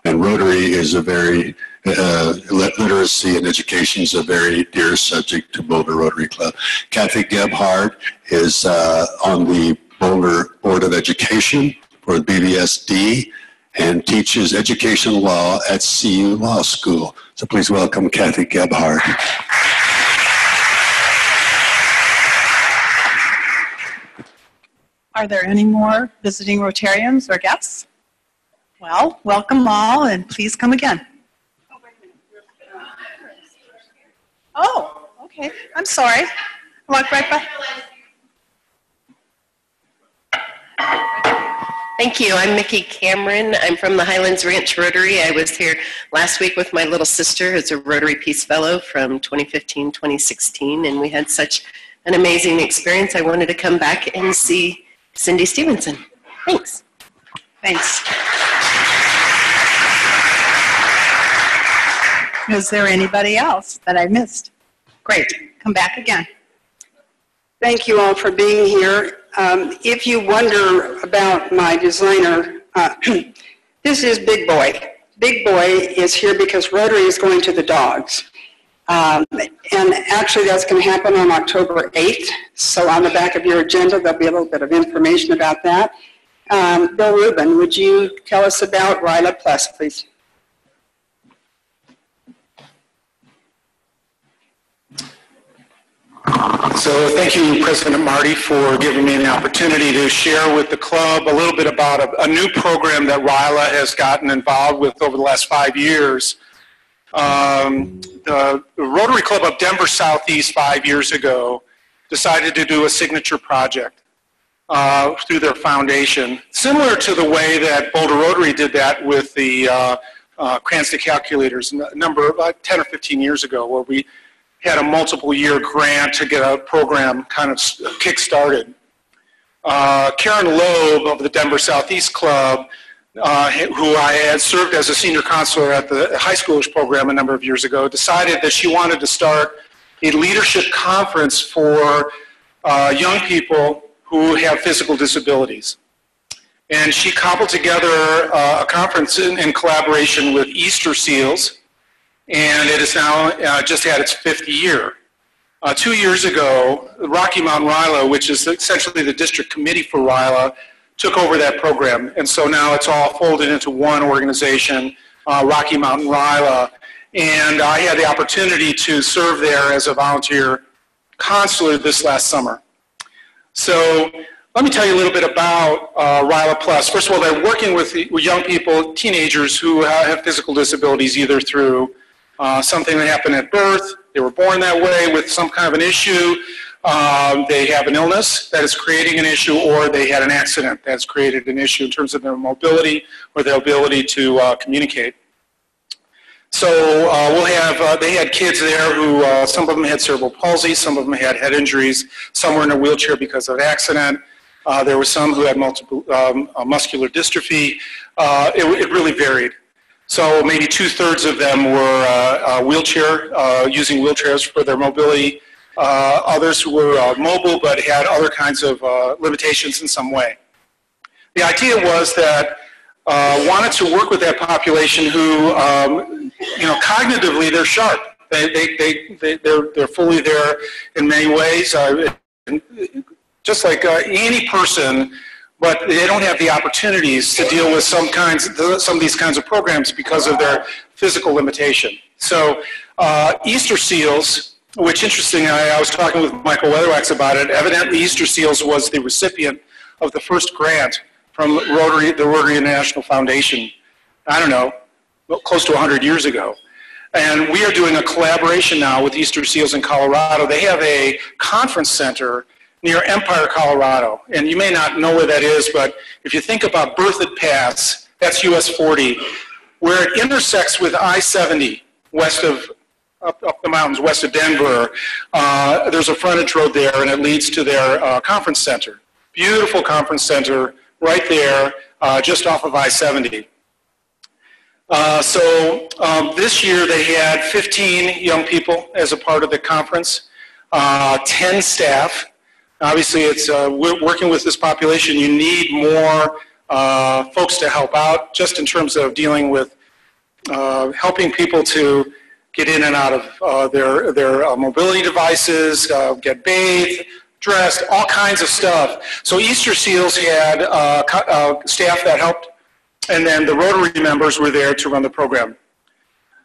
And Rotary is a very, literacy and education is a very dear subject to Boulder Rotary Club. Kathy Gebhard is on the Boulder Board of Education for the BVSD and teaches education law at CU Law School. So please welcome Kathy Gebhard. Are there any more visiting Rotarians or guests? Well, welcome all, and please come again. Oh, okay. I'm sorry. Walk right by. Thank you. I'm Mickey Cameron. I'm from the Highlands Ranch Rotary. I was here last week with my little sister, who's a Rotary Peace Fellow from 2015-2016, and we had such an amazing experience. I wanted to come back and see Cindy Stevenson. Thanks. Thanks. Is there anybody else that I missed? Great. Come back again. Thank you all for being here. If you wonder about my designer, this is Big Boy. Big Boy is here because Rotary is going to the dogs. And actually that's going to happen on October 8th. So on the back of your agenda, there'll be a little bit of information about that. Bill Rubin, would you tell us about RILA Plus, please? So thank you, President Marty, for giving me the opportunity to share with the club a little bit about a new program that RILA has gotten involved with over the last 5 years. The Rotary Club of Denver Southeast 5 years ago decided to do a signature project through their foundation, similar to the way that Boulder Rotary did that with the Cranston calculators a number of 10 or 15 years ago, where we had a multiple-year grant to get a program kind of kick-started. Karen Loeb of the Denver Southeast Club, who I had served as a senior counselor at the high schoolers program a number of years ago, decided that she wanted to start a leadership conference for young people who have physical disabilities. And she cobbled together a conference in collaboration with Easter Seals, and it is now just had its 5th year. 2 years ago, Rocky Mountain RILA, which is essentially the district committee for RILA, took over that program. And so now it's all folded into one organization, Rocky Mountain RILA. And I had the opportunity to serve there as a volunteer counselor this last summer. So let me tell you a little bit about RILA Plus. First of all, they're working with young people, teenagers who have physical disabilities, either through something that happened at birth, they were born that way with some kind of an issue, they have an illness that is creating an issue, or they had an accident that's created an issue in terms of their mobility or their ability to communicate. So we'll have, they had kids there who, some of them had cerebral palsy, some of them had head injuries, some were in a wheelchair because of accident. There were some who had multiple muscular dystrophy. It really varied. So maybe 2/3 of them were using wheelchairs for their mobility. Others were mobile but had other kinds of limitations in some way. The idea was that wanted to work with that population who, you know, cognitively they're sharp. They're fully there in many ways, just like any person. But they don't have the opportunities to deal with some of these kinds of programs because of their physical limitation. So Easter Seals, which interesting, I was talking with Michael Weatherwax about it. Evidently Easter Seals was the recipient of the first grant from Rotary, the Rotary International Foundation, I don't know, close to 100 years ago. And we are doing a collaboration now with Easter Seals in Colorado. They have a conference center near Empire, Colorado. And you may not know where that is, but if you think about Berthoud Pass, that's US 40, where it intersects with I-70 west of, up the mountains west of Denver. There's a frontage road there, and it leads to their conference center. Beautiful conference center right there, just off of I-70. So this year they had 15 young people as a part of the conference, 10 staff. Obviously, it's working with this population. You need more folks to help out, just in terms of dealing with helping people to get in and out of their mobility devices, get bathed, dressed, all kinds of stuff. So Easter Seals had staff that helped, and then the Rotary members were there to run the program.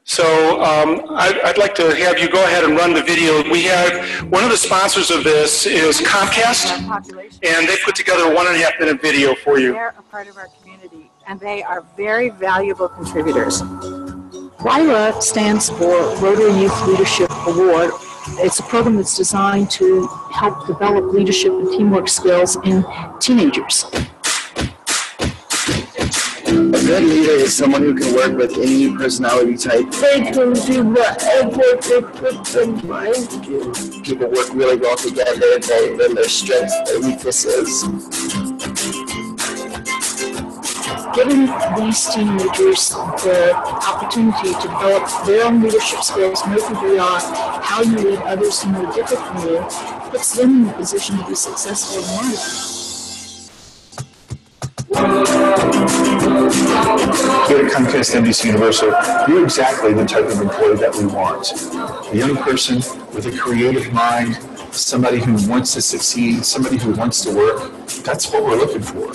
So I'd like to have you go ahead and run the video. We have, one of the sponsors of this is Comcast, and they put together a 1.5 minute video for you. They're a part of our community, and they are very valuable contributors. RYLA stands for Rotary Youth Leadership Award. It's a program that's designed to help develop leadership and teamwork skills in teenagers. A good leader is someone who can work with any personality type. They can do whatever they put their mind to. People work really well together. They learn their strengths, their weaknesses. Giving these teenagers the opportunity to develop their own leadership skills, know who they are, how you lead others who are different from you, puts them in a position to be successful in life. Here at Comcast NBC Universal, you're exactly the type of employee that we want. A young person with a creative mind, somebody who wants to succeed, somebody who wants to work. That's what we're looking for.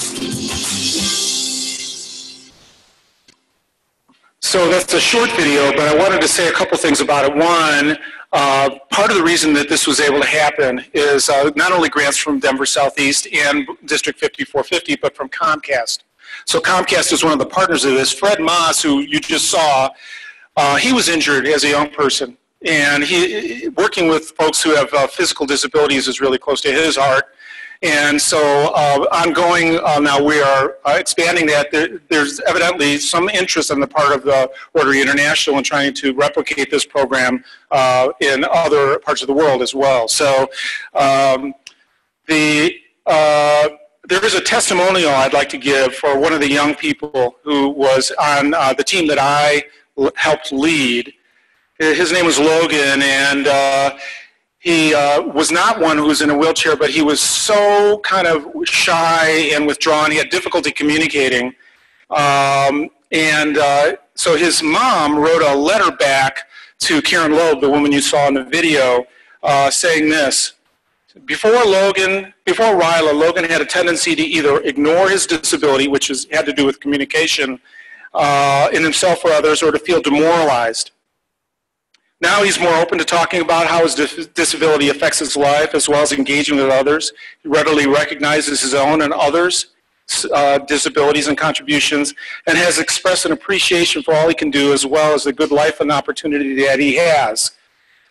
So that's a short video, but I wanted to say a couple things about it. One, part of the reason that this was able to happen is not only grants from Denver Southeast and District 5450, but from Comcast. So Comcast is one of the partners of this. Fred Moss, who you just saw, he was injured as a young person. And working with folks who have physical disabilities is really close to his heart. And so ongoing, now we are expanding that. There's evidently some interest on the part of the Rotary International in trying to replicate this program in other parts of the world as well. So there is a testimonial I'd like to give for one of the young people who was on the team that I helped lead. His name was Logan, and he was not one who was in a wheelchair, but he was so kind of shy and withdrawn. He had difficulty communicating. So his mom wrote a letter back to Karen Loeb, the woman you saw in the video, saying this. Before RYLA, Logan had a tendency to either ignore his disability, which had to do with communication in himself or others, or to feel demoralized. Now he's more open to talking about how his disability affects his life, as well as engaging with others. He readily recognizes his own and others' disabilities and contributions, and has expressed an appreciation for all he can do, as well as the good life and opportunity that he has.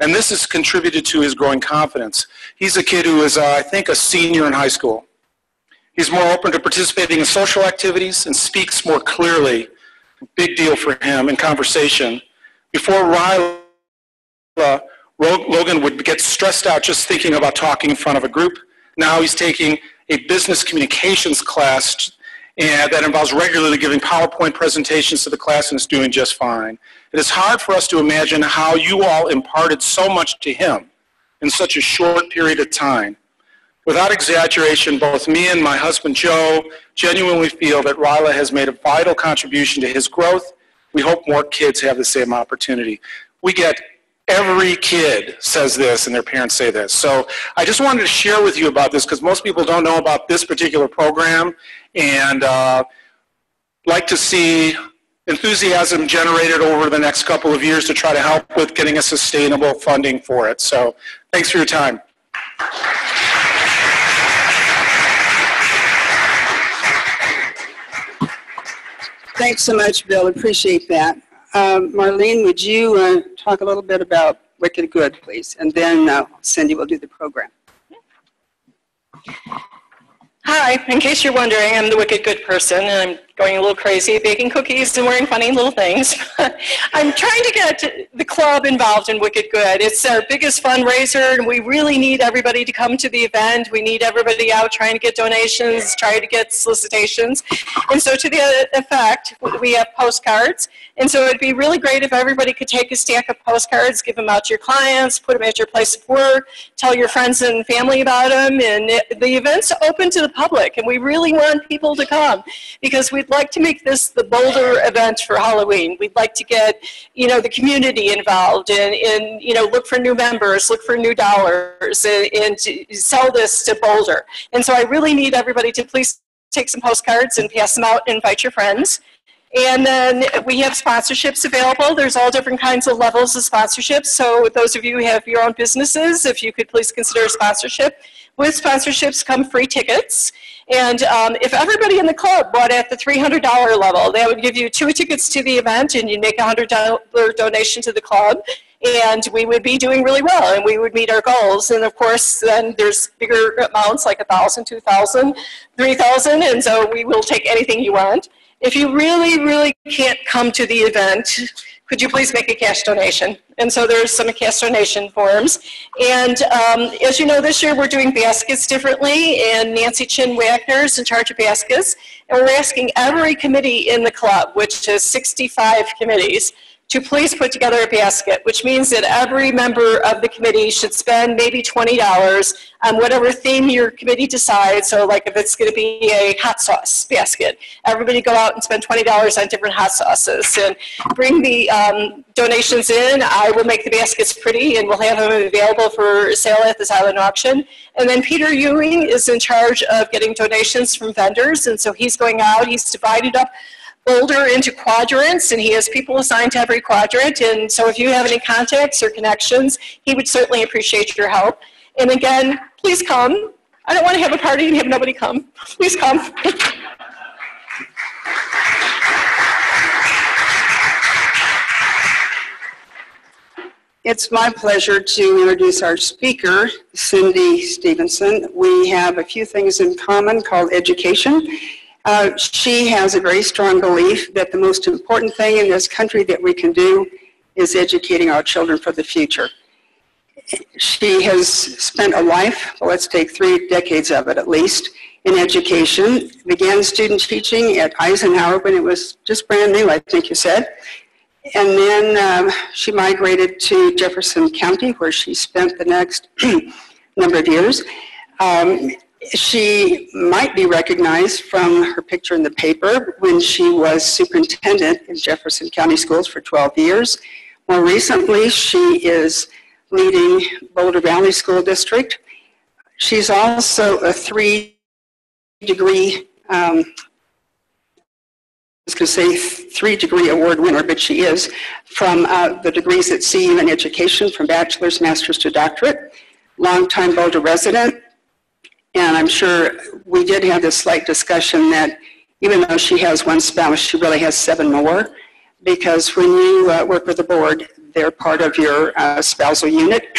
And this has contributed to his growing confidence. He's a kid who is, I think, a senior in high school. He's more open to participating in social activities and speaks more clearly. Big deal for him in conversation. Before RYLA, Logan would get stressed out just thinking about talking in front of a group. Now he's taking a business communications class and that involves regularly giving PowerPoint presentations to the class, and is doing just fine. It is hard for us to imagine how you all imparted so much to him in such a short period of time. Without exaggeration, both me and my husband Joe genuinely feel that RYLA has made a vital contribution to his growth. We hope more kids have the same opportunity. We get every kid says this and their parents say this. So I just wanted to share with you about this because most people don't know about this particular program, and like to see enthusiasm generated over the next couple of years to try to help with getting a sustainable funding for it. So thanks for your time. Thanks so much, Bill. Appreciate that. Marlene, would you talk a little bit about Wicked Good, please? And then Cindy will do the program. Hi, in case you're wondering, I'm the Wicked Good person, and I'm going a little crazy, baking cookies and wearing funny little things. I'm trying to get the club involved in Wicked Good. It's our biggest fundraiser, and we really need everybody to come to the event. We need everybody out trying to get donations, trying to get solicitations. And so to the effect, we have postcards. And so it'd be really great if everybody could take a stack of postcards, give them out to your clients, put them at your place of work, tell your friends and family about them. And the event's open to the public, and we really want people to come because we'd we'd like to make this the Boulder event for Halloween. We'd like to get, the community involved and look for new members, look for new dollars, and sell this to Boulder. And so I really need everybody to please take some postcards and pass them out and invite your friends. And then we have sponsorships available. There's all different kinds of levels of sponsorships. So those of you who have your own businesses, if you could please consider a sponsorship. With sponsorships come free tickets. And if everybody in the club bought at the $300 level, that would give you 2 tickets to the event, and you'd make a $100 donation to the club. And we would be doing really well, and we would meet our goals. And of course, then there's bigger amounts like 1,000, 2,000, 3,000, and so we will take anything you want. If you really, really can't come to the event, could you please make a cash donation? And so there's some cash donation forms. And as you know, this year we're doing baskets differently, and Nancy Chin Wagner is in charge of baskets. And we're asking every committee in the club, which is 65 committees, to please put together a basket, which means that every member of the committee should spend maybe $20 on whatever theme your committee decides. So like if it's going to be a hot sauce basket, everybody go out and spend $20 on different hot sauces and bring the donations in. I will make the baskets pretty, and we'll have them available for sale at the silent auction. And then Peter Ewing is in charge of getting donations from vendors, and so he's going out, he's divided up Boulder into quadrants, and he has people assigned to every quadrant. And so if you have any contacts or connections, he would certainly appreciate your help. And again, please come. I don't want to have a party and have nobody come. Please come. It's my pleasure to introduce our speaker, Cindy Stevenson. We have a few things in common called education. She has a very strong belief that the most important thing in this country that we can do is educating our children for the future. She has spent a life, well, let's take 3 decades of it at least, in education. Began student teaching at Eisenhower when it was just brand new, I think you said. And then she migrated to Jefferson County, where she spent the next number of years. She might be recognized from her picture in the paper when she was superintendent in Jefferson County Schools for 12 years. More recently, she is leading Boulder Valley School District. She's also a 3-degree, I was going to say 3-degree award winner, but she is, from the degrees at CU in education, from bachelor's, master's to doctorate. Longtime Boulder resident. And I'm sure we did have this slight discussion that even though she has 1 spouse, she really has 7 more, because when you work with the board, they're part of your spousal unit.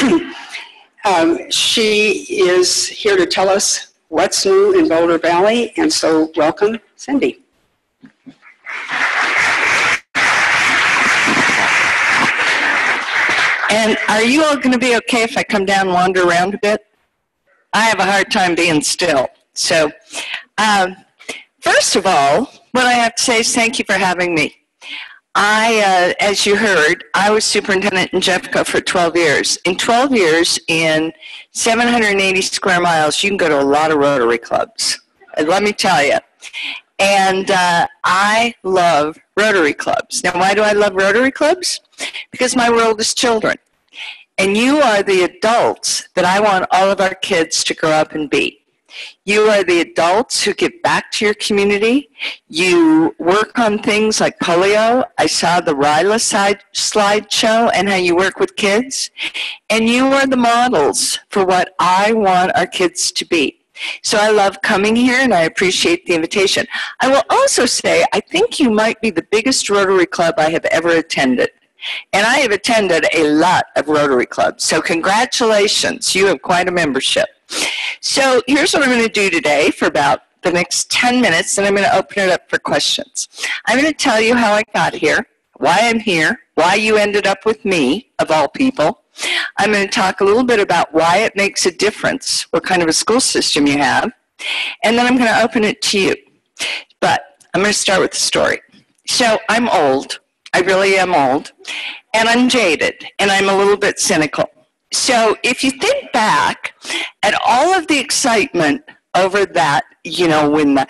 She is here to tell us what's new in Boulder Valley, and so welcome, Cindy. And are you all going to be okay if I come down and wander around a bit? I have a hard time being still. So, first of all, what I have to say is thank you for having me. As you heard, I was superintendent in Jeffco for 12 years. In 12 years, in 780 square miles, you can go to a lot of Rotary clubs. Let me tell you. And I love Rotary clubs. Now, why do I love Rotary clubs? Because my world is children. And you are the adults that I want all of our kids to grow up and be. You are the adults who give back to your community. You work on things like polio. I saw the RILA slideshow and how you work with kids. And you are the models for what I want our kids to be. So I love coming here, and I appreciate the invitation. I will also say I think you might be the biggest Rotary Club I have ever attended. And I have attended a lot of Rotary clubs. So congratulations, you have quite a membership. So here's what I'm going to do today for about the next 10 minutes, and I'm going to open it up for questions. I'm going to tell you how I got here, why I'm here, why you ended up with me, of all people. I'm going to talk a little bit about why it makes a difference, what kind of a school system you have, and then I'm going to open it to you. But I'm going to start with the story. So I'm old. I really am old, and I'm jaded, and I'm a little bit cynical. So if you think back at all of the excitement over that, you know, when the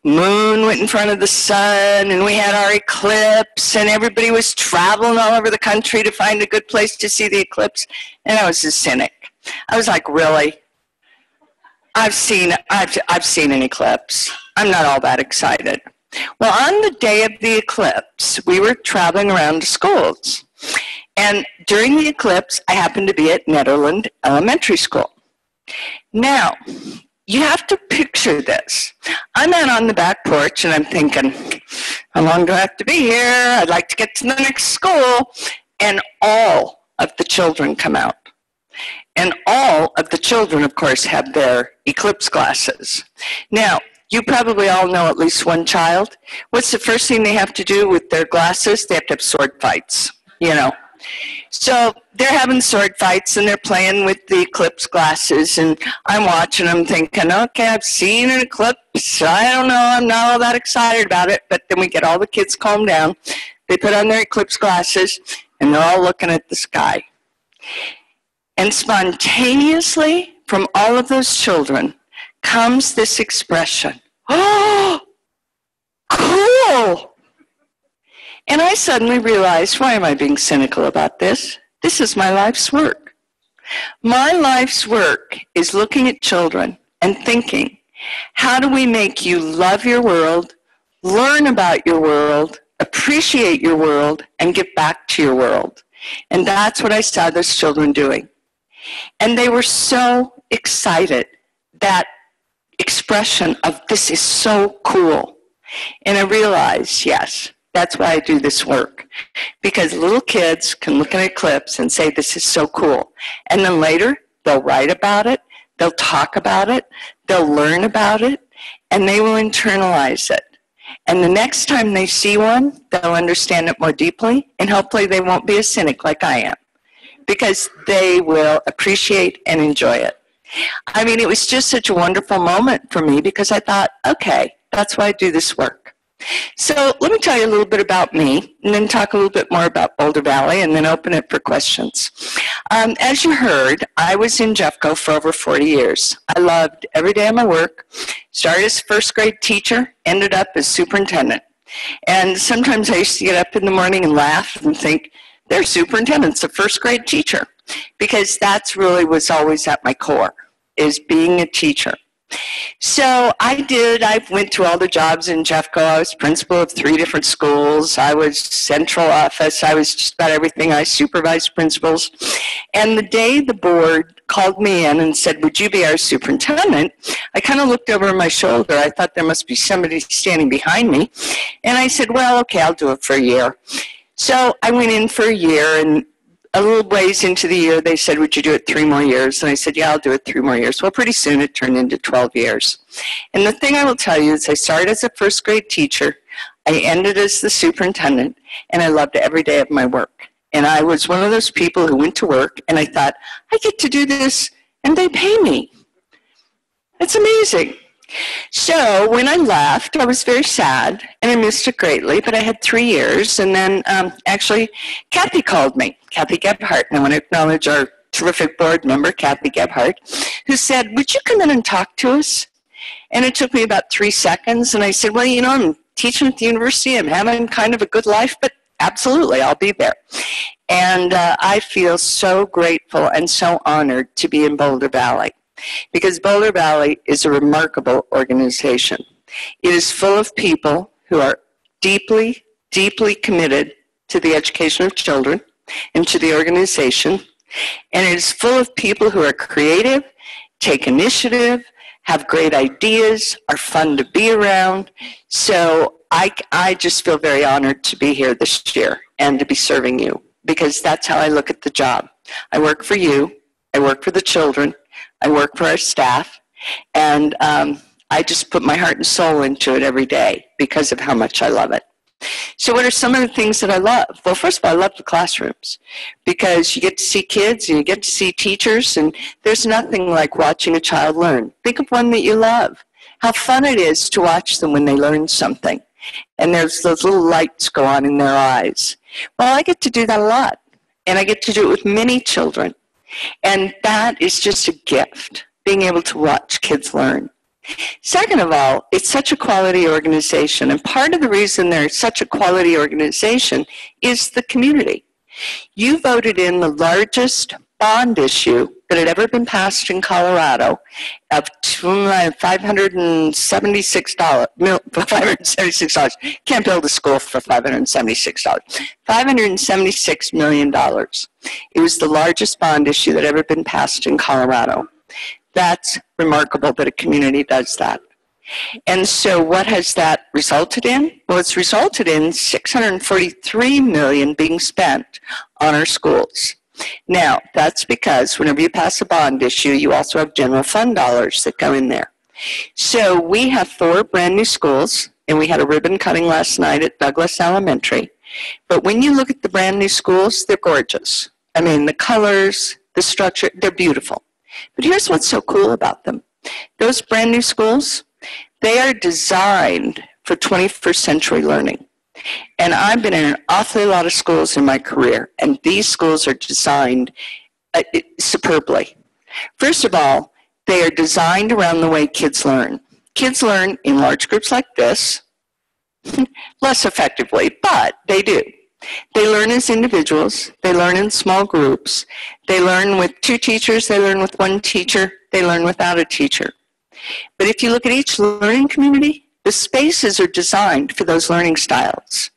moon went in front of the sun and we had our eclipse and everybody was traveling all over the country to find a good place to see the eclipse. And I was a cynic. I was like, really? I've seen an eclipse. I'm not all that excited. Well, on the day of the eclipse, we were traveling around to schools. And during the eclipse, I happened to be at Netherland Elementary School. Now, you have to picture this. I'm out on the back porch and I'm thinking, how long do I have to be here? I'd like to get to the next school. And all of the children come out. And all of the children, of course, have their eclipse glasses. Now, you probably all know at least one child. What's the first thing they have to do with their glasses? They have to have sword fights, you know. So they're having sword fights and they're playing with the eclipse glasses, and I'm watching them thinking, okay, I've seen an eclipse. I don't know, I'm not all that excited about it. But then we get all the kids calmed down. They put on their eclipse glasses and they're all looking at the sky. And spontaneously from all of those children comes this expression, oh, cool. And I suddenly realized, why am I being cynical about this? This is my life's work. My life's work is looking at children and thinking, how do we make you love your world, learn about your world, appreciate your world, and give back to your world? And that's what I saw those children doing. And they were so excited, that expression of, this is so cool. And I realized, yes, that's why I do this work. Because little kids can look at an eclipse and say, this is so cool. And then later, they'll write about it, they'll talk about it, they'll learn about it, and they will internalize it. And the next time they see one, they'll understand it more deeply, and hopefully they won't be a cynic like I am, because they will appreciate and enjoy it. I mean, it was just such a wonderful moment for me, because I thought, okay, that's why I do this work. So let me tell you a little bit about me, and then talk a little bit more about Boulder Valley, and then open it for questions. As you heard, I was in Jeffco for over 40 years. I loved every day of my work. Started as a first grade teacher, ended up as superintendent. And sometimes I used to get up in the morning and laugh and think, their superintendent's a first grade teacher, because that's really was always at my core, is being a teacher. So I went through all the jobs in Jeffco. I was principal of 3 different schools. I was central office. I was just about everything. I supervised principals. And the day the board called me in and said, would you be our superintendent? I kind of looked over my shoulder. I thought there must be somebody standing behind me. And I said, well, okay, I'll do it for a year. So I went in for a year, and a little ways into the year, they said, would you do it 3 more years? And I said, yeah, I'll do it 3 more years. Well, pretty soon it turned into 12 years. And the thing I will tell you is I started as a first grade teacher, I ended as the superintendent, and I loved every day of my work. And I was one of those people who went to work, and I thought, I get to do this, and they pay me. It's amazing. So when I left, I was very sad, and I missed it greatly, but I had 3 years, and then actually Kathy called me, Kathy Gebhardt, and I want to acknowledge our terrific board member, Kathy Gebhardt, who said, would you come in and talk to us? And it took me about 3 seconds, and I said, well, you know, I'm teaching at the university, I'm having kind of a good life, but absolutely, I'll be there. And I feel so grateful and so honored to be in Boulder Valley, because Boulder Valley is a remarkable organization. It is full of people who are deeply, deeply committed to the education of children and to the organization. And it is full of people who are creative, take initiative, have great ideas, are fun to be around. So I just feel very honored to be here this year and to be serving you, because that's how I look at the job. I work for you, I work for the children, I work for our staff, and I just put my heart and soul into it every day because of how much I love it. So what are some of the things that I love? Well, first of all, I love the classrooms, because you get to see kids and you get to see teachers, and there's nothing like watching a child learn. Think of one that you love. How fun it is to watch them when they learn something, and there's those little lights go on in their eyes. Well, I get to do that a lot, and I get to do it with many children. And that is just a gift, being able to watch kids learn. Second of all, it's such a quality organization, and part of the reason they're such a quality organization is the community. You voted in the largest bond issue that had ever been passed in Colorado of $576. Can't build a school for $576. $576 million. It was the largest bond issue that had ever been passed in Colorado. That's remarkable that a community does that. And so what has that resulted in? Well, it's resulted in $643 million being spent on our schools. Now, that's because whenever you pass a bond issue, you also have general fund dollars that go in there. So we have 4 brand new schools, and we had a ribbon cutting last night at Douglas Elementary. But when you look at the brand new schools, they're gorgeous. I mean, the colors, the structure, they're beautiful. But here's what's so cool about them. Those brand new schools, they are designed for 21st century learning. And I've been in an awfully lot of schools in my career, and these schools are designed superbly. First of all, they are designed around the way kids learn. Kids learn in large groups like this, less effectively, but they do. They learn as individuals, they learn in small groups, they learn with 2 teachers, they learn with 1 teacher, they learn without a teacher. But if you look at each learning community, the spaces are designed for those learning styles.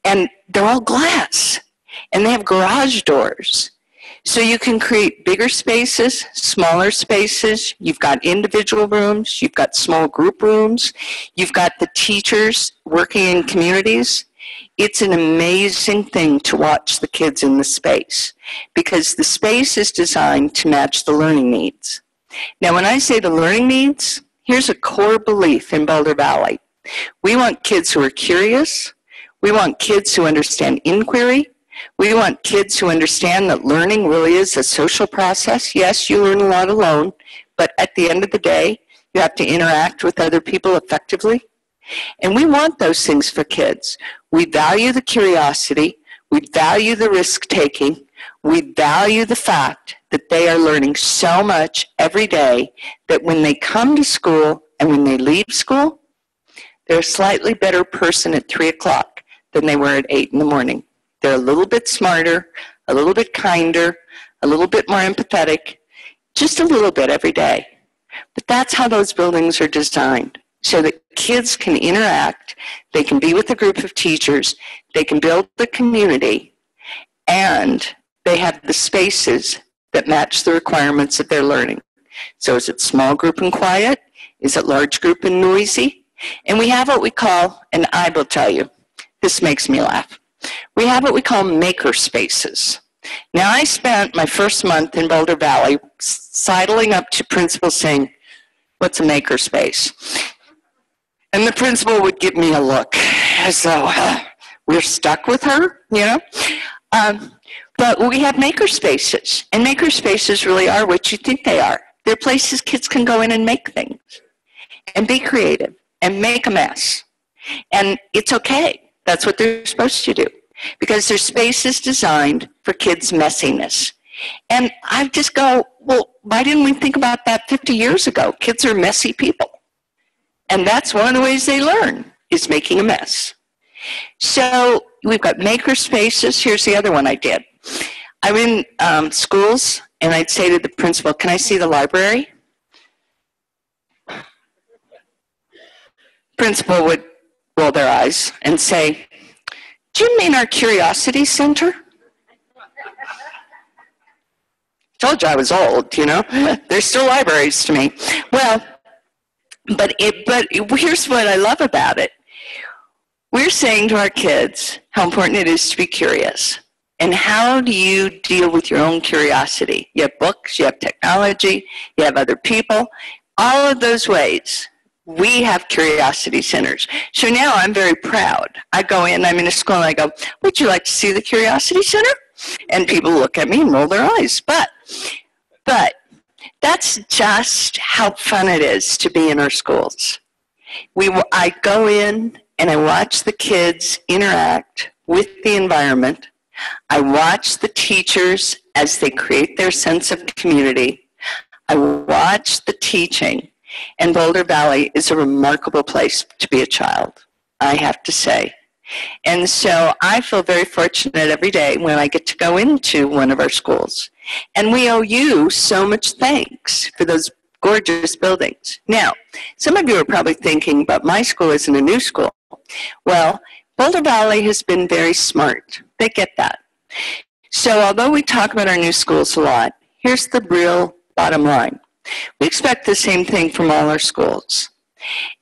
And they're all glass, and they have garage doors. So you can create bigger spaces, smaller spaces, you've got individual rooms, you've got small group rooms, you've got the teachers working in communities. It's an amazing thing to watch the kids in the space, because the space is designed to match the learning needs. Now, when I say the learning needs, here's a core belief in Boulder Valley. We want kids who are curious. We want kids who understand inquiry. We want kids who understand that learning really is a social process. Yes, you learn a lot alone, but at the end of the day, you have to interact with other people effectively. And we want those things for kids. We value the curiosity. We value the risk-taking. We value the fact that they are learning so much every day that when they come to school and when they leave school, they're a slightly better person at 3 o'clock than they were at 8 in the morning. They're a little bit smarter, a little bit kinder, a little bit more empathetic, just a little bit every day. But that's how those buildings are designed, so that kids can interact, they can be with a group of teachers, they can build the community, and they have the spaces that match the requirements of their learning. So is it small group and quiet? Is it large group and noisy? And we have what we call, and I will tell you, this makes me laugh. We have what we call maker spaces. Now, I spent my first month in Boulder Valley sidling up to principals saying, "What's a maker space?" And the principal would give me a look as though we're stuck with her, you know. But we have maker spaces, and maker spaces really are what you think they are. They're places kids can go in and make things, and be creative, and make a mess. And it's okay. That's what they're supposed to do, because their space is designed for kids' messiness. And I just go, well, why didn't we think about that 50 years ago? Kids are messy people. And that's one of the ways they learn, is making a mess. So we've got maker spaces. Here's the other one I did. I'm in schools, and I'd say to the principal, "Can I see the library?" Principal would roll their eyes and say, "Do you mean our curiosity center?" Told you I was old, you know. There's still libraries to me. Well, but here's what I love about it. We're saying to our kids how important it is to be curious. And how do you deal with your own curiosity? You have books, you have technology, you have other people. All of those ways, we have curiosity centers. So now I'm very proud. I go in, I'm in a school, and I go, "Would you like to see the curiosity center?" And people look at me and roll their eyes. But that's just how fun it is to be in our schools. I go in and I watch the kids interact with the environment. I watch the teachers as they create their sense of community. I watch the teaching. And Boulder Valley is a remarkable place to be a child, I have to say. And so I feel very fortunate every day when I get to go into one of our schools. And we owe you so much thanks for those gorgeous buildings. Now, some of you are probably thinking, but my school isn't a new school. Well, Boulder Valley has been very smart. They get that. So although we talk about our new schools a lot, here's the real bottom line. We expect the same thing from all our schools.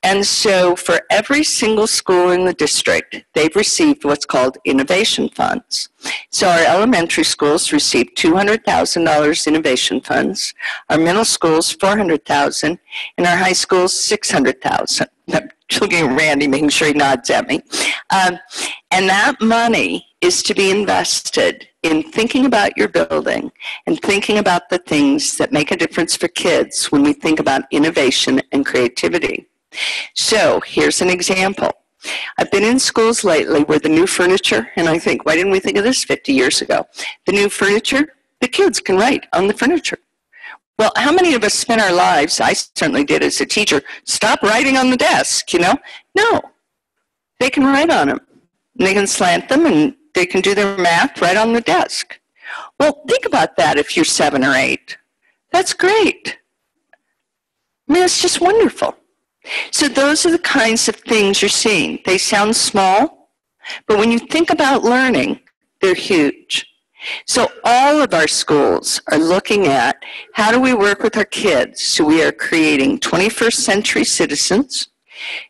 And so for every single school in the district, they've received what's called innovation funds. So our elementary schools received $200,000 innovation funds, our middle schools $400,000, and our high schools $600,000. I'm looking at Randy, making sure he nods at me. And that money is to be invested in thinking about your building and thinking about the things that make a difference for kids when we think about innovation and creativity. So here's an example. I've been in schools lately where the new furniture, and I think, why didn't we think of this 50 years ago? The new furniture, the kids can write on the furniture. Well, how many of us spent our lives, I certainly did as a teacher, stop writing on the desk, you know? No, they can write on them. And they can slant them and they can do their math right on the desk. Well, think about that if you're 7 or 8. That's great. I mean, it's just wonderful. So those are the kinds of things you're seeing. They sound small, but when you think about learning, they're huge. So all of our schools are looking at how do we work with our kids so we are creating 21st century citizens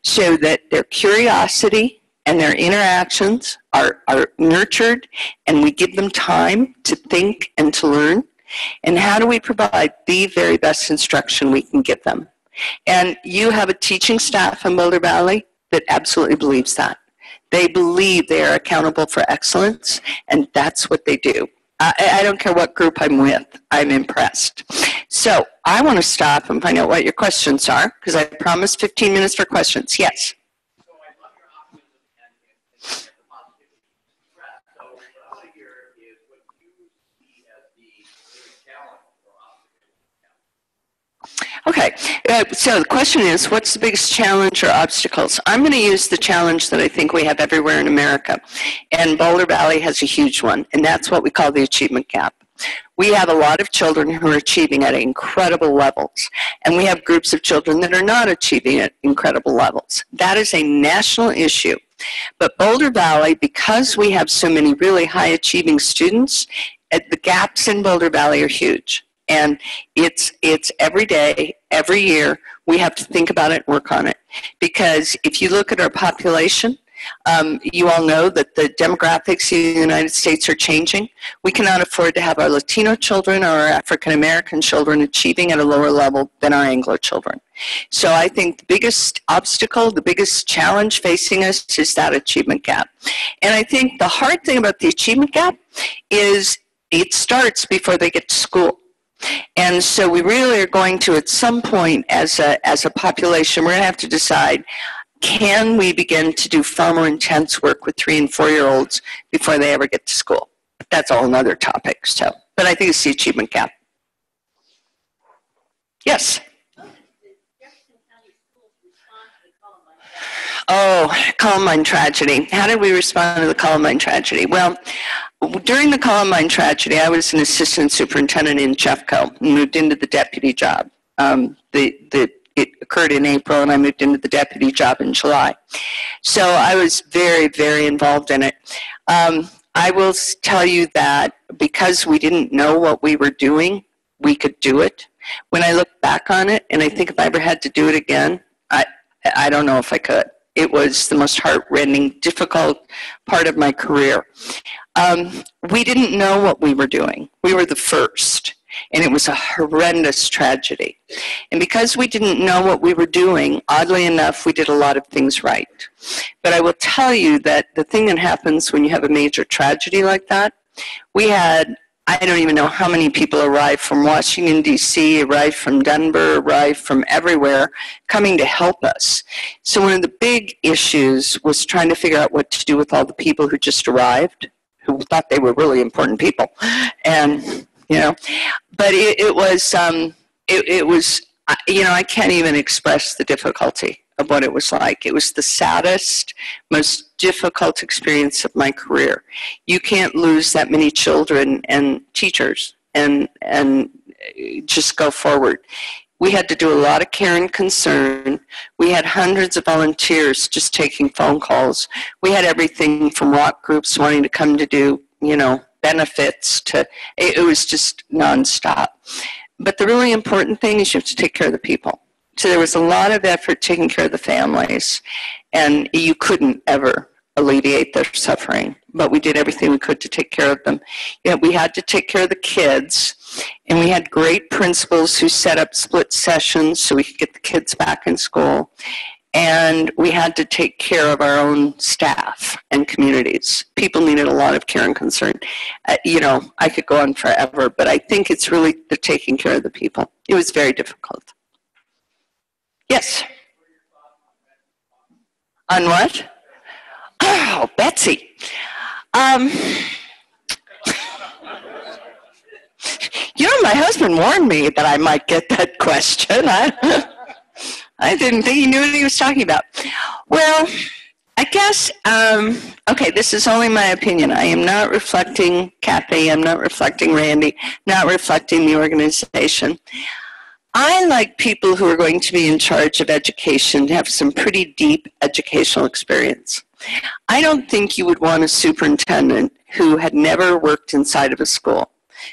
so that their curiosity and their interactions are nurtured and we give them time to think and to learn. And how do we provide the very best instruction we can give them? And you have a teaching staff in Boulder Valley that absolutely believes that. They believe they are accountable for excellence, and that's what they do. I don't care what group I'm with. I'm impressed. So I want to stop and find out what your questions are, because I promised 15 minutes for questions. Yes? Okay, so the question is, what's the biggest challenge or obstacles? I'm going to use the challenge that I think we have everywhere in America, and Boulder Valley has a huge one, and that's what we call the achievement gap. We have a lot of children who are achieving at incredible levels, and we have groups of children that are not achieving at incredible levels. That is a national issue. But Boulder Valley, because we have so many really high-achieving students, the gaps in Boulder Valley are huge. And it's every day, every year, we have to think about it and work on it. Because if you look at our population, you all know that the demographics in the United States are changing. We cannot afford to have our Latino children or our African American children achieving at a lower level than our Anglo children. So I think the biggest obstacle, the biggest challenge facing us is that achievement gap. And I think the hard thing about the achievement gap is it starts before they get to school. And so we really are going to, at some point as a population, we're going to have to decide, can we begin to do far more intense work with 3- and 4-year-olds before they ever get to school? That's all another topic. So, but I think it's the achievement gap. Yes? Oh, Columbine tragedy. How did we respond to the Columbine tragedy? Well, during the Columbine tragedy, I was an assistant superintendent in Jeffco and moved into the deputy job. It occurred in April, and I moved into the deputy job in July. So I was very, very involved in it. I will tell you that because we didn't know what we were doing, we could do it. When I look back on it, and I think if I ever had to do it again, I don't know if I could. It was the most heart-rending, difficult part of my career. We didn't know what we were doing. We were the first, and it was a horrendous tragedy. And because we didn't know what we were doing, oddly enough, we did a lot of things right. But I will tell you that the thing that happens when you have a major tragedy like that, we had, I don't even know how many people arrived from Washington, D.C., arrived from Denver, arrived from everywhere, coming to help us. So one of the big issues was trying to figure out what to do with all the people who just arrived, who thought they were really important people. And, you know, but it was I can't even express the difficulty of what it was like. It was the saddest, most difficult experience of my career. You can't lose that many children and teachers and just go forward. We had to do a lot of care and concern. We had hundreds of volunteers just taking phone calls. We had everything from rock groups wanting to come to do, benefits to, it was just nonstop. But the really important thing is you have to take care of the people. So there was a lot of effort taking care of the families, and you couldn't ever alleviate their suffering, but we did everything we could to take care of them. We had to take care of the kids, and we had great principals who set up split sessions so we could get the kids back in school, and we had to take care of our own staff and communities. People needed a lot of care and concern. I could go on forever, but I think it's really the taking care of the people. It was very difficult. Yes? On what? Oh, Betsy. My husband warned me that I might get that question. I didn't think he knew what he was talking about. Well, I guess, okay, this is only my opinion. I am not reflecting Kathy. I'm not reflecting Randy, not reflecting the organization. I like people who are going to be in charge of education to have some pretty deep educational experience. I don't think you would want a superintendent who had never worked inside of a school,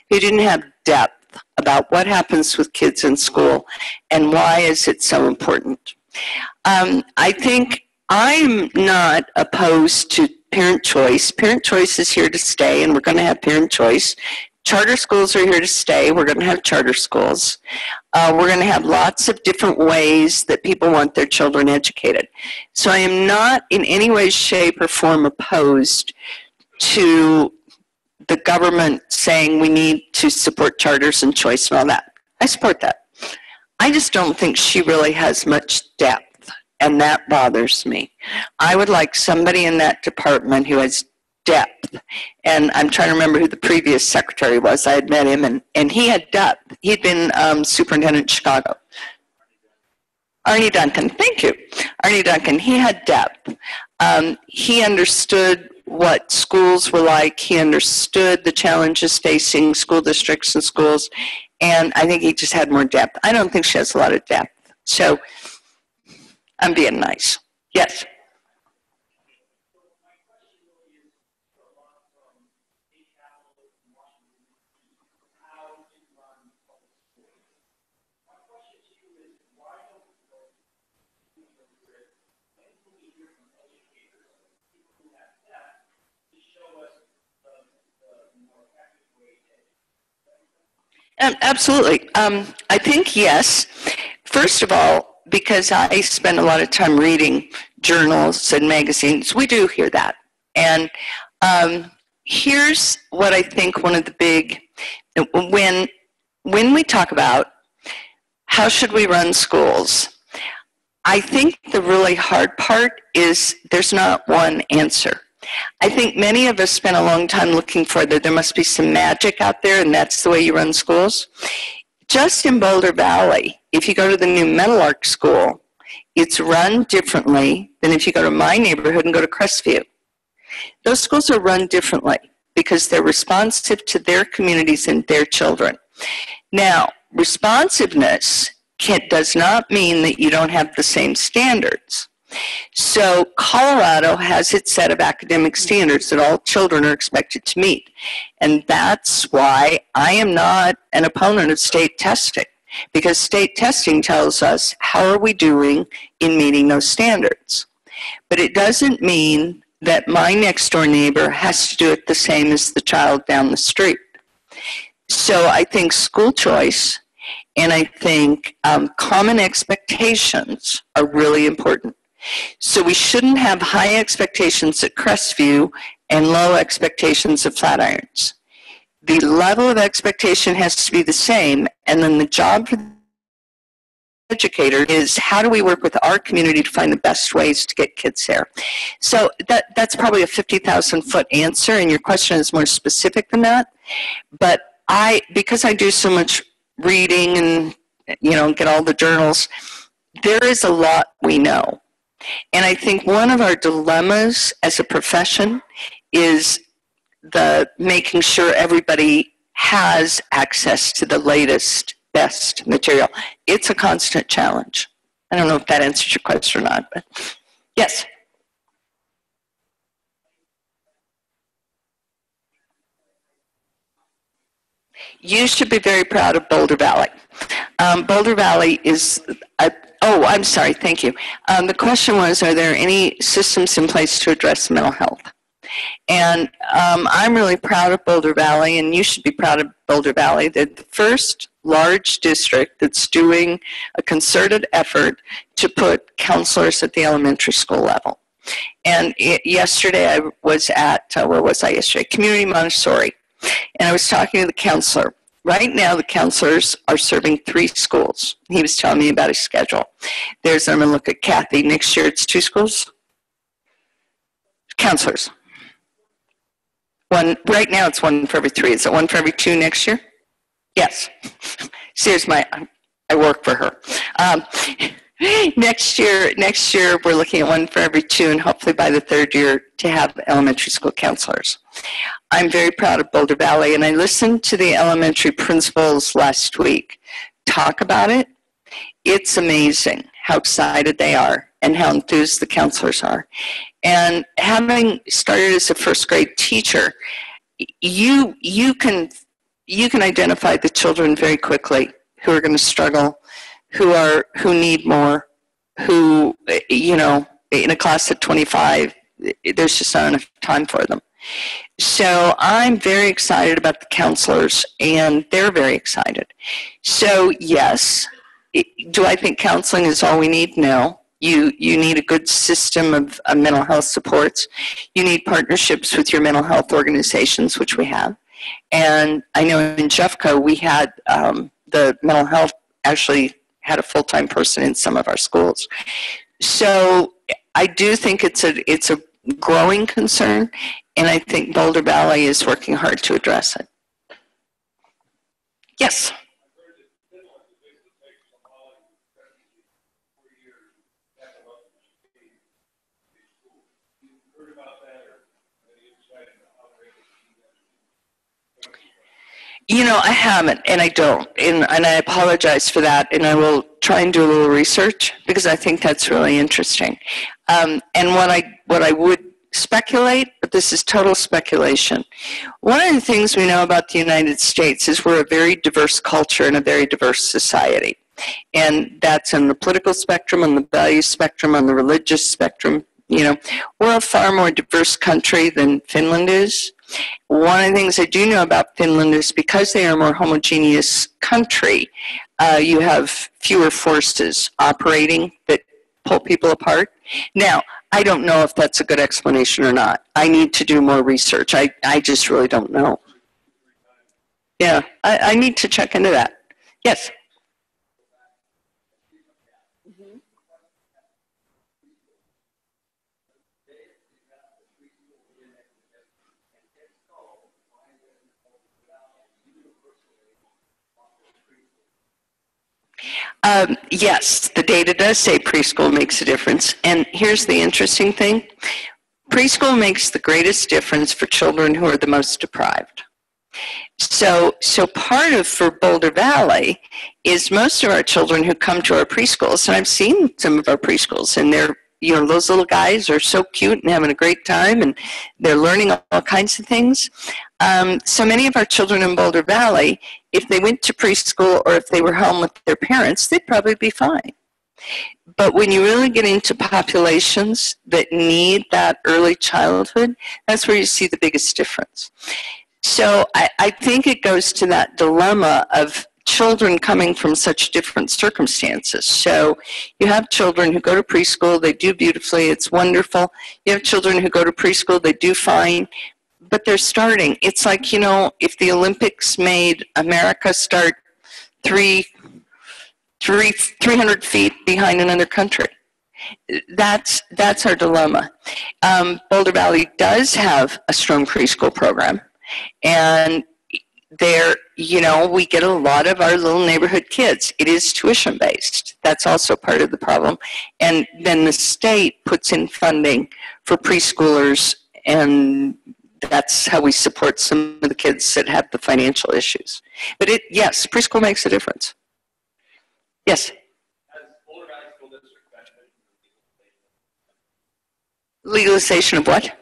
who didn't have depth about what happens with kids in school and why is it so important. I think I'm not opposed to parent choice. Parent choice is here to stay, and we're going to have parent choice. Charter schools are here to stay. We're going to have charter schools. We're going to have lots of different ways that people want their children educated. So I am not in any way, shape, or form opposed to the government saying we need to support charters and choice and all that. I support that. I just don't think she really has much depth, and that bothers me. I would like somebody in that department who has depth. And I'm trying to remember who the previous secretary was. I had met him, and he had depth. He'd been superintendent in Chicago. Arnie Duncan, thank you. Arnie Duncan, he had depth. He understood what schools were like. He understood the challenges facing school districts and schools, and I think he just had more depth. I don't think she has a lot of depth. So I'm being nice. Yes? Absolutely. I think yes. First of all, because I spend a lot of time reading journals and magazines, we do hear that. And here's what I think one of the big, when we talk about how should we run schools, I think the really hard part is there's not one answer. I think many of us spent a long time looking for that there must be some magic out there, and that's the way you run schools. Just in Boulder Valley, if you go to the new Meadowlark School, it's run differently than if you go to my neighborhood and go to Crestview. Those schools are run differently because they're responsive to their communities and their children. Now, responsiveness does not mean that you don't have the same standards. So Colorado has its set of academic standards that all children are expected to meet. And that's why I am not an opponent of state testing, because state testing tells us how are we doing in meeting those standards. But it doesn't mean that my next door neighbor has to do it the same as the child down the street. So I think school choice and I think common expectations are really important. So we shouldn't have high expectations at Crestview and low expectations at Flatirons. The level of expectation has to be the same, and then the job for the educator is how do we work with our community to find the best ways to get kids there. So that's probably a 50,000-foot answer, and your question is more specific than that. But because I do so much reading get all the journals. There is a lot we know. And I think one of our dilemmas as a profession is the making sure everybody has access to the latest, best material. It's a constant challenge. I don't know if that answers your question or not, but yes. You should be very proud of Boulder Valley. Boulder Valley is, oh, I'm sorry, thank you. The question was, are there any systems in place to address mental health? And I'm really proud of Boulder Valley, and you should be proud of Boulder Valley. They're the first large district that's doing a concerted effort to put counselors at the elementary school level. And yesterday I was at, where was I yesterday? Community Montessori. And I was talking to the counselor. Right now, the counselors are serving 3 schools. He was telling me about his schedule. I'm going to look at Kathy. Next year, it's 2 schools? Counselors. Right now, it's 1 for every 3. Is it 1 for every 2 next year? Yes. Seriously, I work for her. Next year, we're looking at 1 for every 2, and hopefully by the 3rd year to have elementary school counselors. I'm very proud of Boulder Valley, and I listened to the elementary principals last week talk about it. It's amazing how excited they are and how enthused the counselors are. And having started as a 1st grade teacher, you can identify the children very quickly who are going to struggle, who need more, who, in a class of 25, there's just not enough time for them. So I'm very excited about the counselors, and they're very excited. So yes, do I think counseling is all we need? No. You need a good system of mental health supports. You need partnerships with your mental health organizations, which we have. And I know in Jeffco, we had the mental health actually had a full-time person in some of our schools. So I do think it's a growing concern, and I think Boulder Valley is working hard to address it. Yes. I haven't, and I don't, and I apologize for that, and I will try and do a little research because I think that's really interesting. And what I would speculate, but this is total speculation. One of the things we know about the United States is we're a very diverse culture and a very diverse society. And that's on the political spectrum, on the value spectrum, on the religious spectrum. We're a far more diverse country than Finland is. One of the things I do know about Finland is because they are a more homogeneous country, you have fewer forces operating that pull people apart. Now, I don't know if that's a good explanation or not. I need to do more research. I just really don't know. Yeah, I need to check into that. Yes? Yes, the data does say preschool makes a difference. And here's the interesting thing. Preschool makes the greatest difference for children who are the most deprived. So part of, for Boulder Valley, is most of our children who come to our preschools, and I've seen some of our preschools, and they're, those little guys are so cute and having a great time, and they're learning all kinds of things. So many of our children in Boulder Valley, if they went to preschool or if they were home with their parents, they'd probably be fine. But when you really get into populations that need that early childhood, that's where you see the biggest difference. So I think it goes to that dilemma of children coming from such different circumstances. So you have children who go to preschool, they do beautifully, it's wonderful. You have children who go to preschool, they do fine, but they're starting. It's like, if the Olympics made America start 300 feet behind another country. That's our dilemma. Boulder Valley does have a strong preschool program, and there, you know, we get a lot of our little neighborhood kids. It is tuition based. That's also part of the problem. And then the state puts in funding for preschoolers, and that's how we support some of the kids that have the financial issues. But yes, preschool makes a difference. Yes? Legalization of what?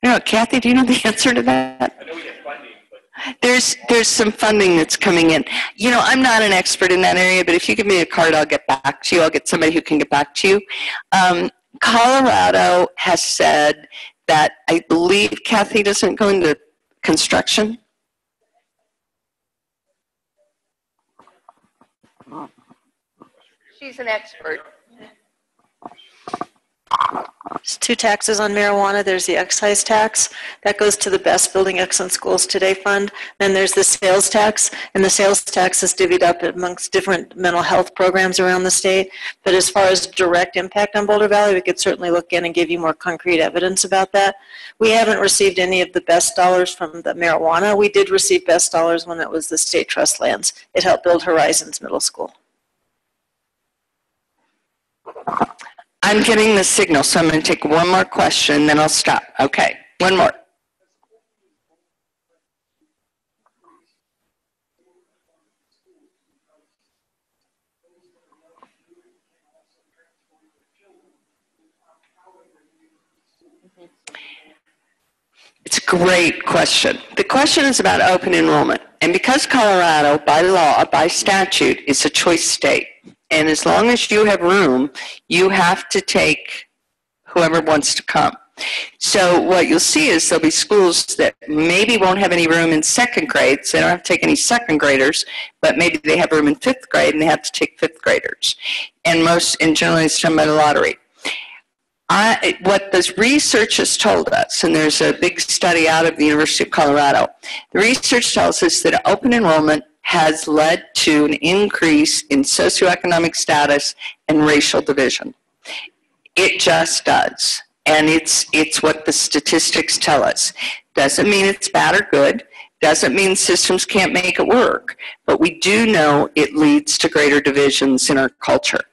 You know, Kathy, do you know the answer to that? I know we get funding, but... There's some funding that's coming in. You know, I'm not an expert in that area, but if you give me a card, I'll get back to you. I'll get somebody who can get back to you. Colorado has said that, I believe Kathy doesn't go into construction. She's an expert. There's two taxes on marijuana. There's the excise tax. That goes to the Best Building Excellent Schools Today Fund. Then there's the sales tax, and the sales tax is divvied up amongst different mental health programs around the state. But as far as direct impact on Boulder Valley, we could certainly look in and give you more concrete evidence about that. We haven't received any of the best dollars from the marijuana. We did receive best dollars when it was the state trust lands. It helped build Horizons Middle School. I'm getting the signal, so I'm going to take one more question, then I'll stop. Okay, one more. It's a great question. The question is about open enrollment. And because Colorado, by law, by statute, is a choice state, and as long as you have room, you have to take whoever wants to come. So what you'll see is there'll be schools that maybe won't have any room in second grade, so they don't have to take any second graders, but maybe they have room in fifth grade and they have to take fifth graders. And generally it's done by the lottery. What the research has told us, and there's a big study out of the University of Colorado, the research tells us that open enrollment has led to an increase in socioeconomic status and racial division. It just does. And it's what the statistics tell us. Doesn't mean it's bad or good. Doesn't mean systems can't make it work. But we do know it leads to greater divisions in our culture.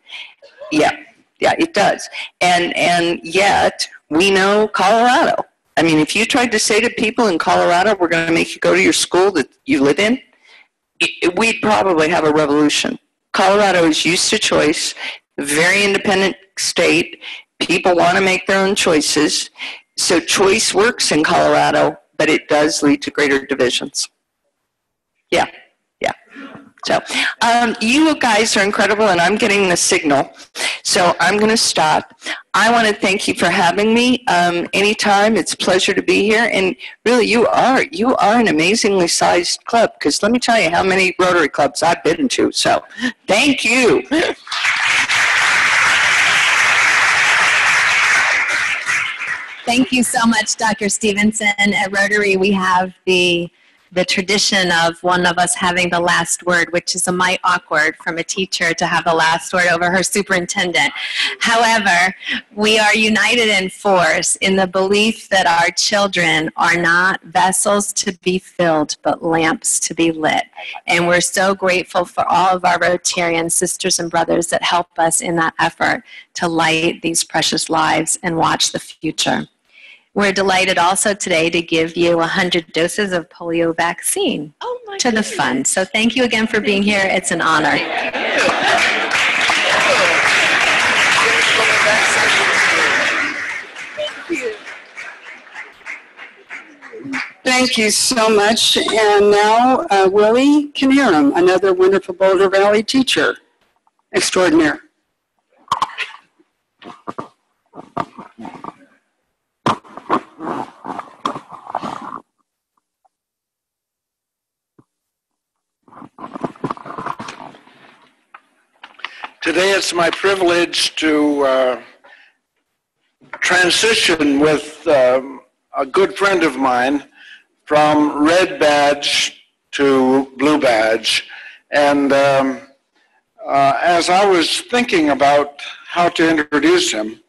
Yeah, it does. And yet, we know Colorado. I mean, if you tried to say to people in Colorado, we're going to make you go to your school that you live in, we'd probably have a revolution. Colorado is used to choice, very independent state. People want to make their own choices. So choice works in Colorado, but it does lead to greater divisions. Yeah. So you guys are incredible, and I'm getting the signal. So I'm going to stop. I want to thank you for having me anytime. It's a pleasure to be here. And really, you are an amazingly sized club, because let me tell you how many Rotary clubs I've been to. So thank you. Thank you so much, Dr. Stevenson. At Rotary, we have the tradition of one of us having the last word, which is a mite awkward from a teacher to have the last word over her superintendent. However, we are united in force in the belief that our children are not vessels to be filled, but lamps to be lit. And we're so grateful for all of our Rotarian sisters and brothers that help us in that effort to light these precious lives and watch the future. We're delighted also today to give you 100 doses of polio vaccine to the fund. So thank you again for being here. It's an honor. Thank you so much. And now Willie Knierim, another wonderful Boulder Valley teacher extraordinaire. Today it's my privilege to transition with a good friend of mine from red badge to blue badge. And as I was thinking about how to introduce him,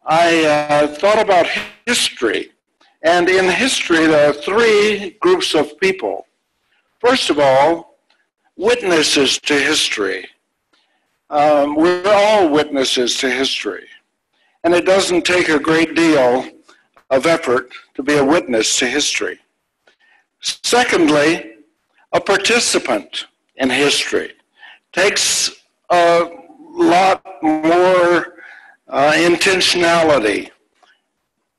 I thought about history. And in history, there are three groups of people. First of all, witnesses to history. We're all witnesses to history. And it doesn't take a great deal of effort to be a witness to history. Secondly, a participant in history. Takes a lot more intentionality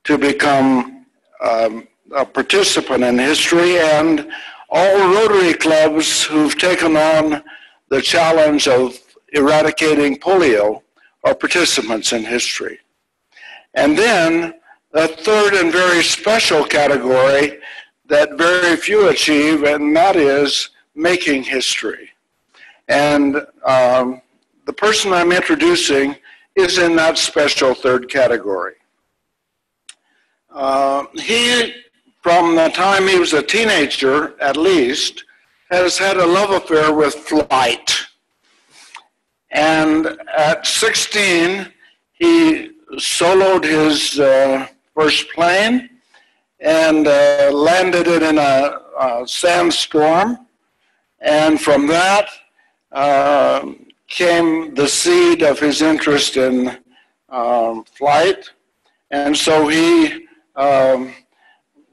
to become a participant in history, and all Rotary clubs who've taken on the challenge of eradicating polio are participants in history. And then a third and very special category that very few achieve, and that is making history. And the person I'm introducing is in that special third category. He, from the time he was a teenager at least, has had a love affair with flight. And at 16, he soloed his first plane and landed it in a sandstorm. And from that came the seed of his interest in flight. And so he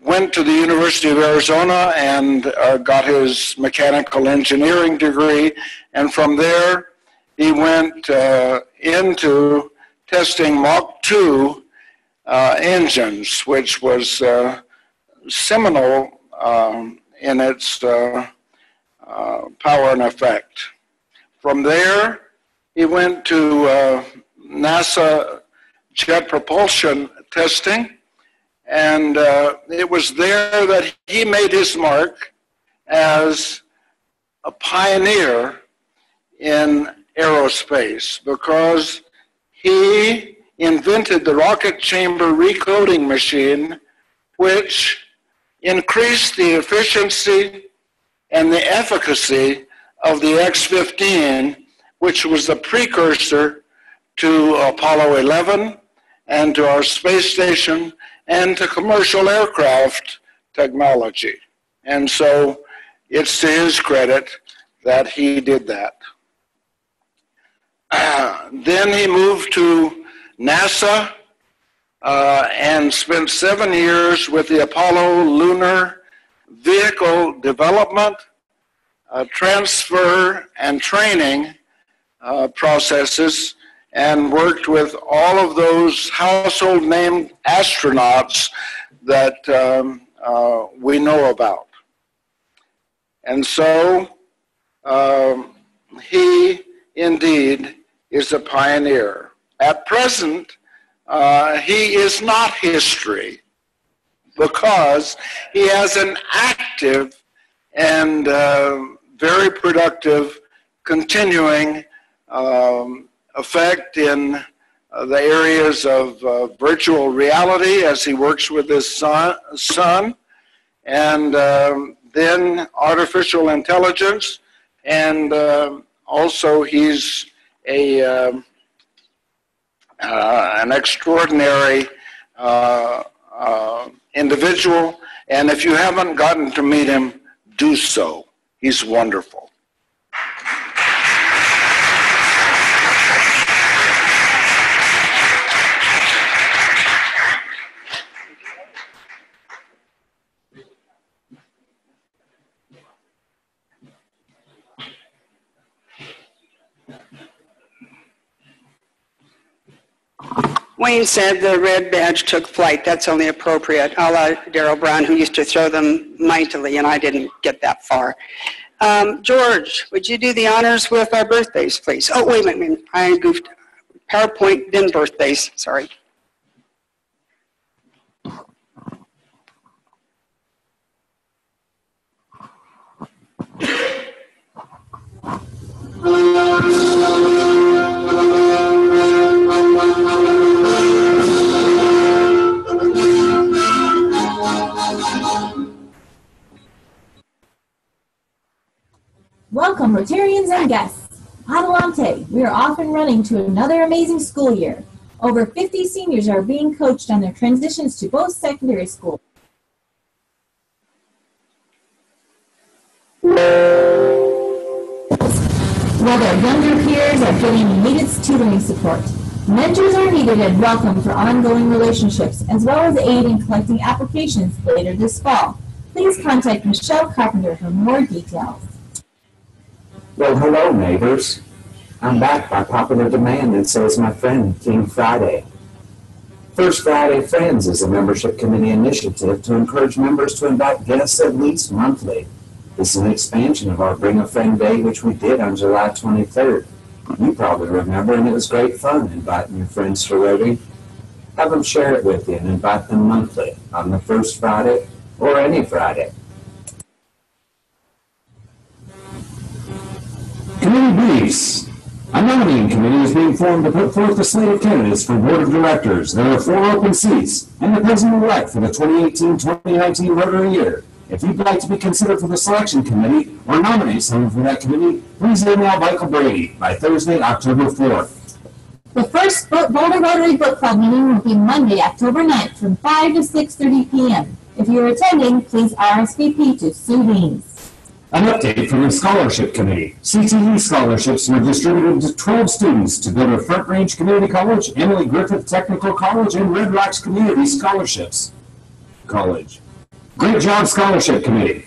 went to the University of Arizona and got his mechanical engineering degree. And from there, he went into testing Mach 2 engines, which was seminal in its power and effect. From there, he went to NASA jet propulsion testing, and it was there that he made his mark as a pioneer in aerospace, because he invented the rocket chamber recoding machine, which increased the efficiency and the efficacy of the X-15, which was the precursor to Apollo 11 and to our space station and to commercial aircraft technology. And so it's to his credit that he did that. Then he moved to NASA and spent 7 years with the Apollo lunar vehicle development, transfer, and training processes, and worked with all of those household name astronauts that we know about. And so he indeed is a pioneer. At present, he is not history, because he has an active and very productive continuing effect in the areas of virtual reality as he works with his son, and then artificial intelligence, and also he's an extraordinary individual, and if you haven't gotten to meet him, do so. He's wonderful. Wayne said the red badge took flight. That's only appropriate, a la Darrell Brown, who used to throw them mightily, and I didn't get that far. George, would you do the honors with our birthdays, please? Oh, wait a minute. I goofed. PowerPoint, then birthdays. Sorry. Welcome, Rotarians and guests. Adelante, we are off and running to another amazing school year. Over 50 seniors are being coached on their transitions to both secondary school. While their younger peers are getting needed tutoring support, mentors are needed and welcome for ongoing relationships, as well as aid in collecting applications later this fall. Please contact Michelle Carpenter for more details. Well, hello, neighbors. I'm back by popular demand, and so is my friend, King Friday. First Friday Friends is a membership committee initiative to encourage members to invite guests at least monthly. This is an expansion of our Bring a Friend Day, which we did on July 23rd. You probably remember, and it was great fun inviting your friends to Rotary. Have them share it with you and invite them monthly on the first Friday or any Friday. Committee briefs. A nominating committee is being formed to put forth the slate of candidates for board of directors. There are 4 open seats, and the president-elect for the 2018-2019 Rotary year. If you'd like to be considered for the selection committee or nominate someone for that committee, please email Michael Brady by Thursday, October 4th. The first Boulder Rotary Book Club meeting will be Monday, October 9th from 5 to 6:30 p.m. If you're attending, please RSVP to Sue Deans. An update from the Scholarship Committee. CTE scholarships were distributed to 12 students to go to Front Range Community College, Emily Griffith Technical College, and Red Rocks Community Scholarships College. Great job, Scholarship Committee.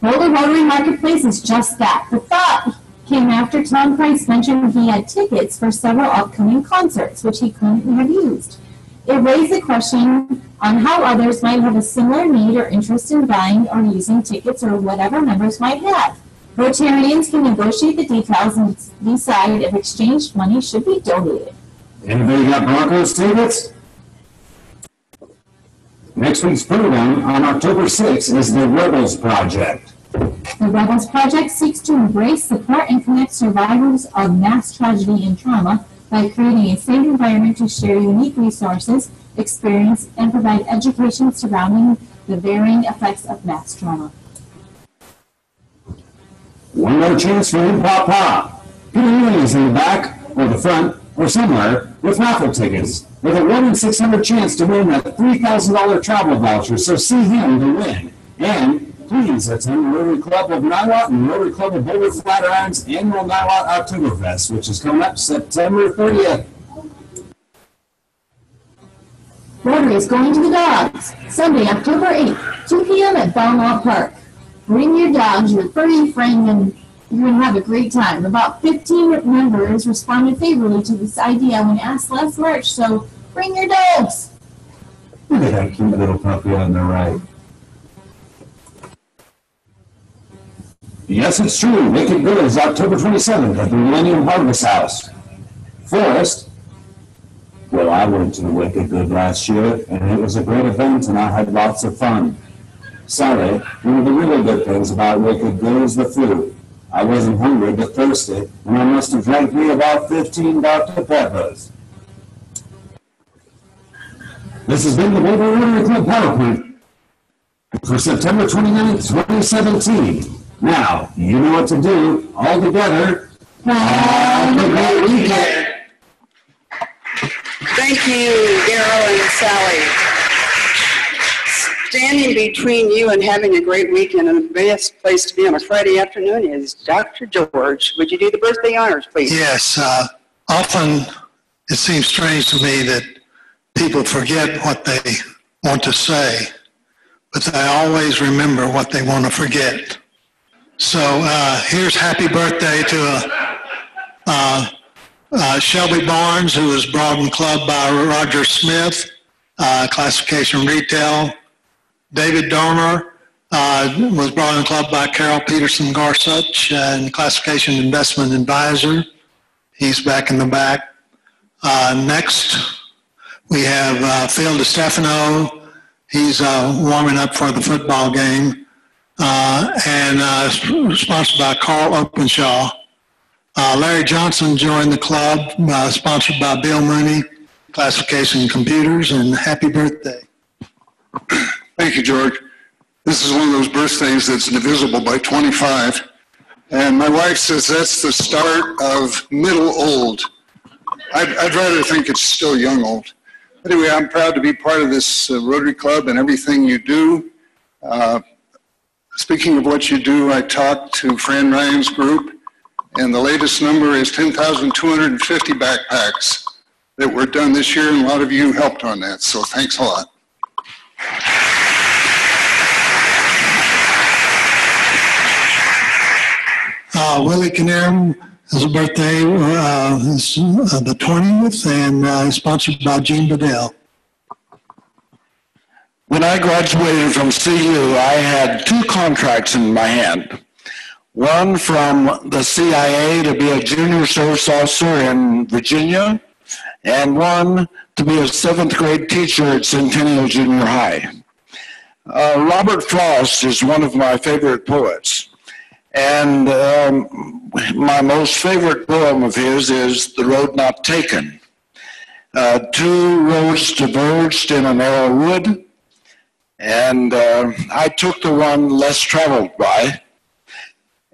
Boulder Rotary Marketplace is just that. The thought came after Tom Price mentioned he had tickets for several upcoming concerts, which he couldn't have used. It raised the question on how others might have a similar need or interest in buying or using tickets or whatever members might have. Rotarians can negotiate the details and decide if exchanged money should be donated. Anybody got Broncos tickets? Next week's program on October 6th is the Rebels Project. The Rebels Project seeks to embrace, support, and connect survivors of mass tragedy and trauma by creating a safe environment to share unique resources, experience, and provide education surrounding the varying effects of mass trauma. One more chance for Hip Hop Pop. Peter Ewing is in the back, or the front, or somewhere, with raffle tickets, with a 1 in 600 chance to win a $3,000 travel voucher, so see him to win. And please attend Rotary Club of Niwot and Rotary Club of Boulder Flatirons annual Niwot Oktoberfest, which is coming up September 30th. Rotary is going to the dogs, Sunday, October 8th, 2 p.m. at Belmont Park. Bring your dogs, your furry friend, and you're going to have a great time. About 15 members responded favorably to this idea when asked last March, so bring your dogs. Look at that cute little puppy on the right. Yes, it's true. Wicked Good is October 27th at the Millennium Harvest House. Forrest? Well, I went to the Wicked Good last year, and it was a great event, and I had lots of fun. Sally, one of the really good things about Wicked Good is the food. I wasn't hungry, but thirsty, and I must have drank me about 15 Dr. Peppers. This has been the Boulder Rotary Club PowerPoint for September 29th, 2017. Now, you know what to do. All together, have a great weekend. Thank you, Daryl and Sally. Standing between you and having a great weekend, and the best place to be on a Friday afternoon is Dr. George. Would you do the birthday honors, please? Yes. Often it seems strange to me that people forget what they want to say, but they always remember what they want to forget. So here's happy birthday to Shelby Barnes, who was brought in club by Roger Smith, classification retail. David Dormer was brought in club by Carol Peterson Gorsuch, and classification investment advisor. He's back in the back. Next, we have Phil DeStefano. He's warming up for the football game. And sponsored by Carl Openshaw. Larry Johnson joined the club, sponsored by Bill Mooney, classification computers, and happy birthday. Thank you, George. This is one of those birthdays that's divisible by 25. And my wife says that's the start of middle old. I'd rather think it's still young old. Anyway, I'm proud to be part of this Rotary Club and everything you do. speaking of what you do, I talked to Fran Ryan's group, and the latest number is 10,250 backpacks that were done this year, and a lot of you helped on that, so thanks a lot. Willie Canarum has a birthday, the 20th, and sponsored by Gene Bedell. When I graduated from CU, I had 2 contracts in my hand. One from the CIA to be a junior service officer in Virginia, and one to be a 7th grade teacher at Centennial Junior High. Robert Frost is one of my favorite poets. And my most favorite poem of his is The Road Not Taken. 2 roads diverged in a narrow wood, and I took the one less traveled by,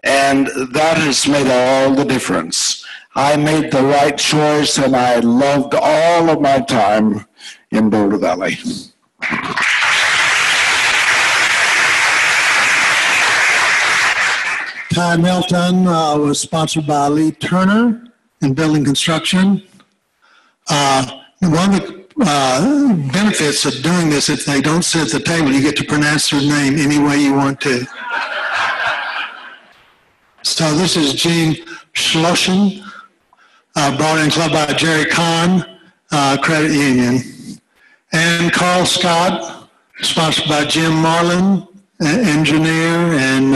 and that has made all the difference. I made the right choice, and I loved all of my time in Boulder Valley. Ty Melton was sponsored by Lee Turner in building construction. One of the benefits of doing this, if they don't sit at the table, you get to pronounce their name any way you want to. So this is Gene Schlossen, brought in club by Jerry Kahn, Credit Union. And Carl Scott, sponsored by Jim Marlin, engineer, and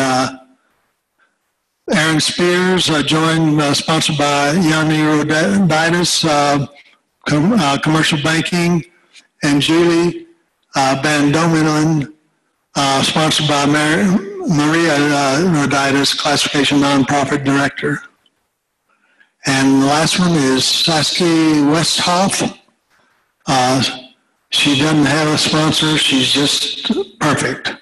Aaron Spears joined, sponsored by Yanni Roditis, commercial banking, and Julie Bandominan, sponsored by Maria Roditis, classification nonprofit director. And the last one is Saskia Westhoff. She doesn't have a sponsor, she's just perfect.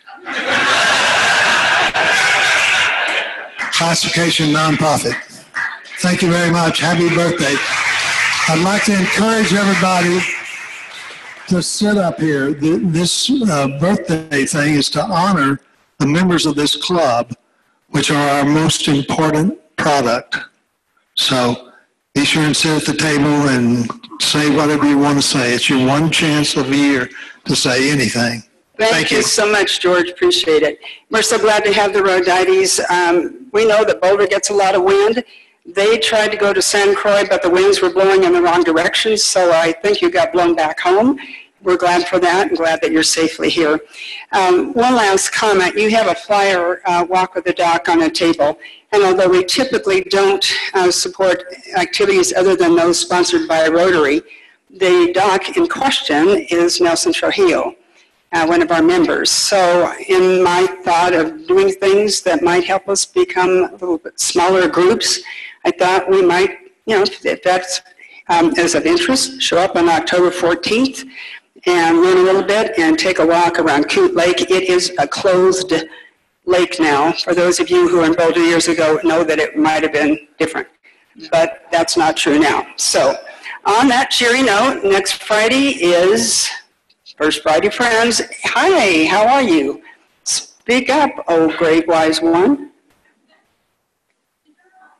Classification nonprofit. Thank you very much. Happy birthday. I'd like to encourage everybody to sit up here. This birthday thing is to honor the members of this club, which are our most important product. So be sure and sit at the table and say whatever you want to say. It's your one chance of the year to say anything. Thank you so much, George. Appreciate it. We're so glad to have the Rodites. We know that Boulder gets a lot of wind. They tried to go to San Croix, but the winds were blowing in the wrong direction, so I think you got blown back home. We're glad for that and glad that you're safely here. One last comment. You have a flyer, Walk with the Doc, on a table. And although we typically don't support activities other than those sponsored by Rotary, the doc in question is Nelson Trujillo, one of our members. So in my thought of doing things that might help us become a little bit smaller groups, I thought we might, if that's is of interest, show up on October 14th and run a little bit and take a walk around Coot Lake. It is a closed lake now. For those of you who were in Boulder years ago know that it might have been different, but that's not true now. So on that cheery note, next Friday is First Friday Friends. Hi, how are you? Speak up, oh great wise one.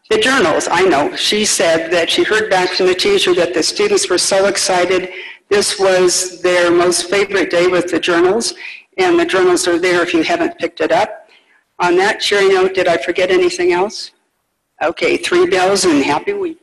The journals, I know. She said that she heard back from the teacher that the students were so excited. This was their most favorite day with the journals, and the journals are there if you haven't picked it up. On that cheery note, did I forget anything else? Okay, 3 bells and happy week.